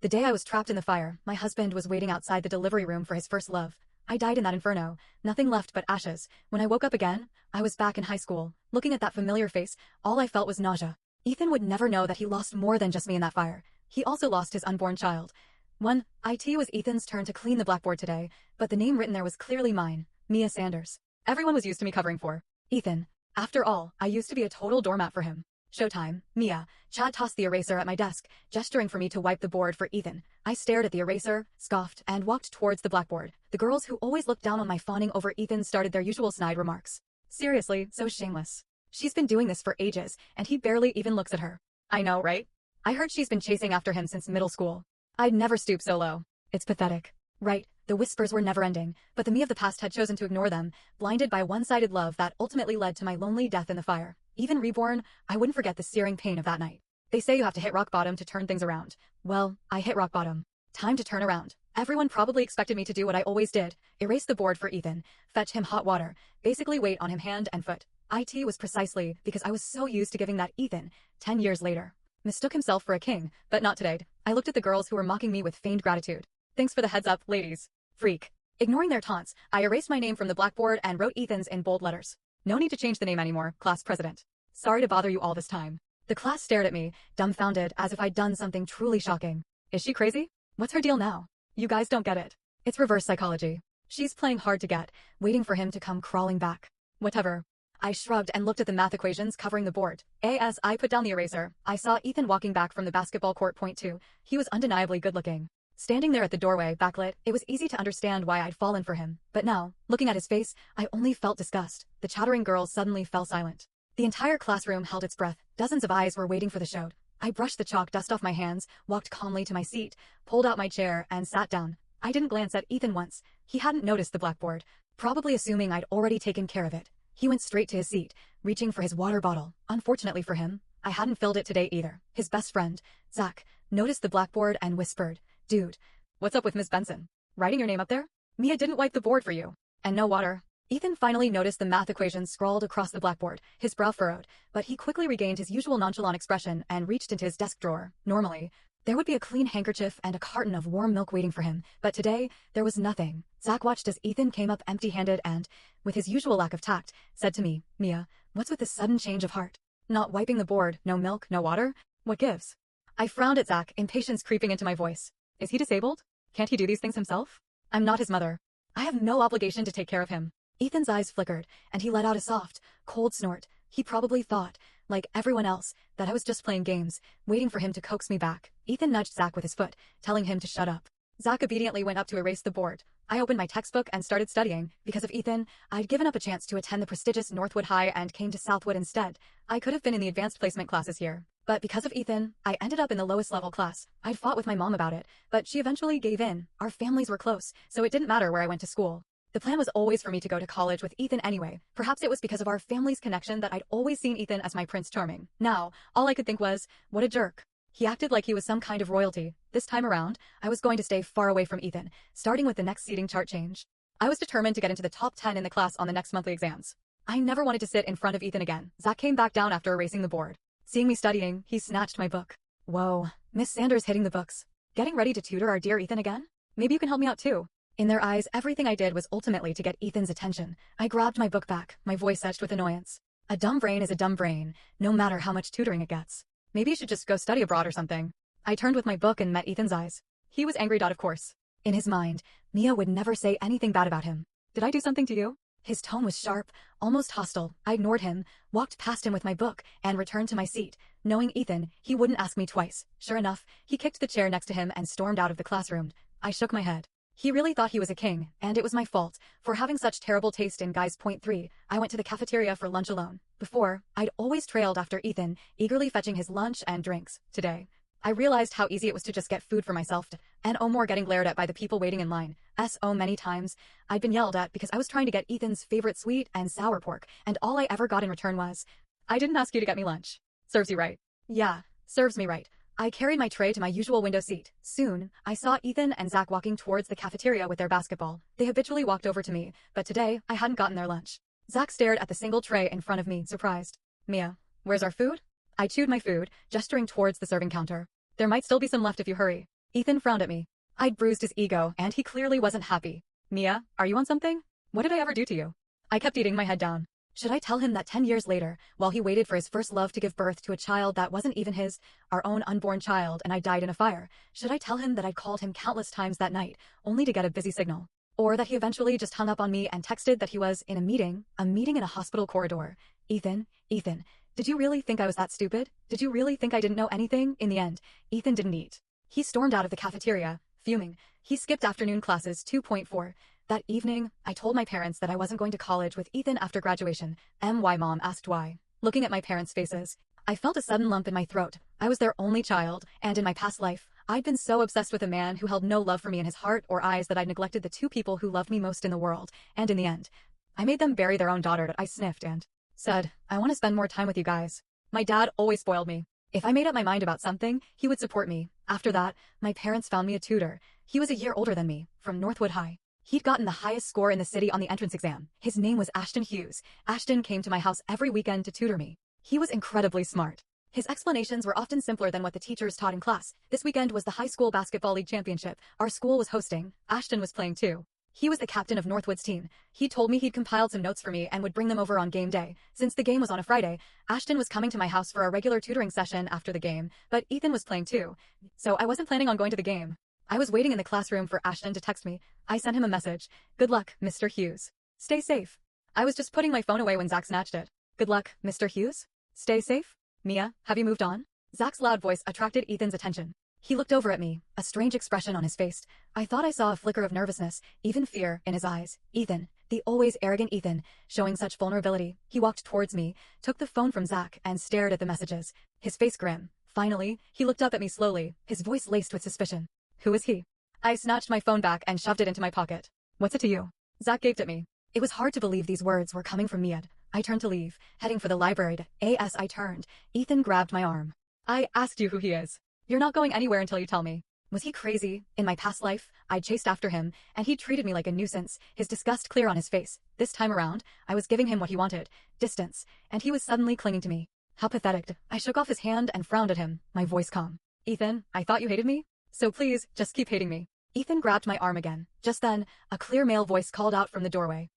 The day I was trapped in the fire, my husband was waiting outside the delivery room for his first love. I died in that inferno, nothing left but ashes. When I woke up again, I was back in high school. Looking at that familiar face, all I felt was nausea. Ethan would never know that he lost more than just me in that fire. He also lost his unborn child. It was Ethan's turn to clean the blackboard today, but the name written there was clearly mine, Mia Sanders. Everyone was used to me covering for Ethan. After all, I used to be a total doormat for him. Showtime, Mia. Chad tossed the eraser at my desk, gesturing for me to wipe the board for Ethan. I stared at the eraser, scoffed, and walked towards the blackboard. The girls who always looked down on my fawning over Ethan started their usual snide remarks. Seriously, so shameless. She's been doing this for ages, and he barely even looks at her. I know, right? I heard she's been chasing after him since middle school. I'd never stoop so low. It's pathetic. Right, the whispers were never ending, but the me of the past had chosen to ignore them, blinded by one-sided love that ultimately led to my lonely death in the fire. Even reborn, I wouldn't forget the searing pain of that night. They say you have to hit rock bottom to turn things around. Well, I hit rock bottom. Time to turn around. Everyone probably expected me to do what I always did, erase the board for Ethan, fetch him hot water, basically wait on him hand and foot. It was precisely because I was so used to giving that Ethan, 10 years later. Mistook himself for a king, but not today. I looked at the girls who were mocking me with feigned gratitude. Thanks for the heads up, ladies. Freak. Ignoring their taunts, I erased my name from the blackboard and wrote Ethan's in bold letters. No need to change the name anymore, class president. Sorry to bother you all this time. The class stared at me, dumbfounded, as if I'd done something truly shocking. Is she crazy? What's her deal now? You guys don't get it. It's reverse psychology. She's playing hard to get, waiting for him to come crawling back. Whatever. I shrugged and looked at the math equations covering the board. As I put down the eraser, I saw Ethan walking back from the basketball court. Point 2. He was undeniably good-looking. Standing there at the doorway, backlit, it was easy to understand why I'd fallen for him. But now, looking at his face, I only felt disgust. The chattering girls suddenly fell silent. The entire classroom held its breath. Dozens of eyes were waiting for the show. I brushed the chalk dust off my hands, walked calmly to my seat, pulled out my chair, and sat down. I didn't glance at Ethan once. He hadn't noticed the blackboard, probably assuming I'd already taken care of it. He went straight to his seat, reaching for his water bottle. Unfortunately for him, I hadn't filled it today either. His best friend, Zach, noticed the blackboard and whispered, "Dude, what's up with Miss Benson? Writing your name up there? Mia didn't wipe the board for you. And no water." Ethan finally noticed the math equations scrawled across the blackboard, his brow furrowed, but he quickly regained his usual nonchalant expression and reached into his desk drawer. Normally, there would be a clean handkerchief and a carton of warm milk waiting for him, but today, there was nothing. Zach watched as Ethan came up empty-handed and, with his usual lack of tact, said to me, "Mia, what's with this sudden change of heart? Not wiping the board, no milk, no water? What gives?" I frowned at Zach, impatience creeping into my voice. Is he disabled? Can't he do these things himself? I'm not his mother. I have no obligation to take care of him. Ethan's eyes flickered, and he let out a soft, cold snort. He probably thought, like everyone else, that I was just playing games, waiting for him to coax me back. Ethan nudged Zach with his foot, telling him to shut up. Zach obediently went up to erase the board. I opened my textbook and started studying. Because of Ethan, I'd given up a chance to attend the prestigious Northwood High and came to Southwood instead. I could have been in the advanced placement classes here. But because of Ethan, I ended up in the lowest level class. I'd fought with my mom about it, but she eventually gave in. Our families were close, so it didn't matter where I went to school. The plan was always for me to go to college with Ethan anyway. Perhaps it was because of our family's connection that I'd always seen Ethan as my Prince Charming. Now, all I could think was, what a jerk. He acted like he was some kind of royalty. This time around, I was going to stay far away from Ethan, starting with the next seating chart change. I was determined to get into the top 10 in the class on the next monthly exams. I never wanted to sit in front of Ethan again. Zach came back down after erasing the board. Seeing me studying, he snatched my book. Whoa, Miss Sanders hitting the books. Getting ready to tutor our dear Ethan again? Maybe you can help me out too. In their eyes, everything I did was ultimately to get Ethan's attention. I grabbed my book back, my voice etched with annoyance. A dumb brain is a dumb brain, no matter how much tutoring it gets. Maybe you should just go study abroad or something. I turned with my book and met Ethan's eyes. He was angry, of course. In his mind, Mia would never say anything bad about him. Did I do something to you? His tone was sharp, almost hostile. I ignored him, walked past him with my book, and returned to my seat. Knowing Ethan, he wouldn't ask me twice. Sure enough, he kicked the chair next to him and stormed out of the classroom. I shook my head. He really thought he was a king, and it was my fault for having such terrible taste in guys. Point 3. I went to the cafeteria for lunch alone. Before, I'd always trailed after Ethan, eagerly fetching his lunch and drinks. Today, I realized how easy it was to just get food for myself, and more getting glared at by the people waiting in line. Many times, I'd been yelled at because I was trying to get Ethan's favorite sweet and sour pork, and all I ever got in return was, "I didn't ask you to get me lunch." Serves you right. Yeah, serves me right. I carried my tray to my usual window seat. Soon, I saw Ethan and Zach walking towards the cafeteria with their basketball. They habitually walked over to me, but today, I hadn't gotten their lunch. Zach stared at the single tray in front of me, surprised. "Mia, where's our food?" I chewed my food, gesturing towards the serving counter. "There might still be some left if you hurry." Ethan frowned at me. I'd bruised his ego, and he clearly wasn't happy. Mia, are you on something? What did I ever do to you? I kept eating my head down. Should I tell him that 10 years later, while he waited for his first love to give birth to a child that wasn't even his, our own unborn child, and I died in a fire, should I tell him that I'd called him countless times that night, only to get a busy signal? Or that he eventually just hung up on me and texted that he was in a meeting in a hospital corridor? Ethan, did you really think I was that stupid? Did you really think I didn't know anything? In the end, Ethan didn't eat. He stormed out of the cafeteria, fuming. He skipped afternoon classes 2.4. That evening, I told my parents that I wasn't going to college with Ethan after graduation. My mom asked why. Looking at my parents' faces, I felt a sudden lump in my throat. I was their only child, and in my past life, I'd been so obsessed with a man who held no love for me in his heart or eyes that I'd neglected the two people who loved me most in the world, and in the end, I made them bury their own daughter. I sniffed and said, I want to spend more time with you guys. My dad always spoiled me. If I made up my mind about something, he would support me. After that, my parents found me a tutor. He was a year older than me, from Northwood High. He'd gotten the highest score in the city on the entrance exam. His name was Ashton Hughes. Ashton came to my house every weekend to tutor me. He was incredibly smart. His explanations were often simpler than what the teachers taught in class. This weekend was the high school basketball league championship. Our school was hosting. Ashton was playing too. He was the captain of Northwood's team. He told me he'd compiled some notes for me and would bring them over on game day. Since the game was on a Friday, Ashton was coming to my house for a regular tutoring session after the game, but Ethan was playing too. So I wasn't planning on going to the game. I was waiting in the classroom for Ashton to text me. I sent him a message. Good luck, Mr. Hughes. Stay safe. I was just putting my phone away when Zach snatched it. Good luck, Mr. Hughes. Stay safe. Mia, have you moved on? Zach's loud voice attracted Ethan's attention. He looked over at me, a strange expression on his face. I thought I saw a flicker of nervousness, even fear, in his eyes. Ethan, the always arrogant Ethan, showing such vulnerability. He walked towards me, took the phone from Zach, and stared at the messages. His face grim. Finally, he looked up at me slowly, his voice laced with suspicion. Who is he? I snatched my phone back and shoved it into my pocket. What's it to you? Zach gaped at me. It was hard to believe these words were coming from Mia. I turned to leave, heading for the library. As I turned, Ethan grabbed my arm. I asked you who he is. You're not going anywhere until you tell me. Was he crazy? In my past life, I'd chased after him, and he treated me like a nuisance, his disgust clear on his face. This time around, I was giving him what he wanted, distance, and he was suddenly clinging to me. How pathetic. I shook off his hand and frowned at him, my voice calm. Ethan, I thought you hated me? So please, just keep hating me. Ethan grabbed my arm again. Just then, a clear male voice called out from the doorway.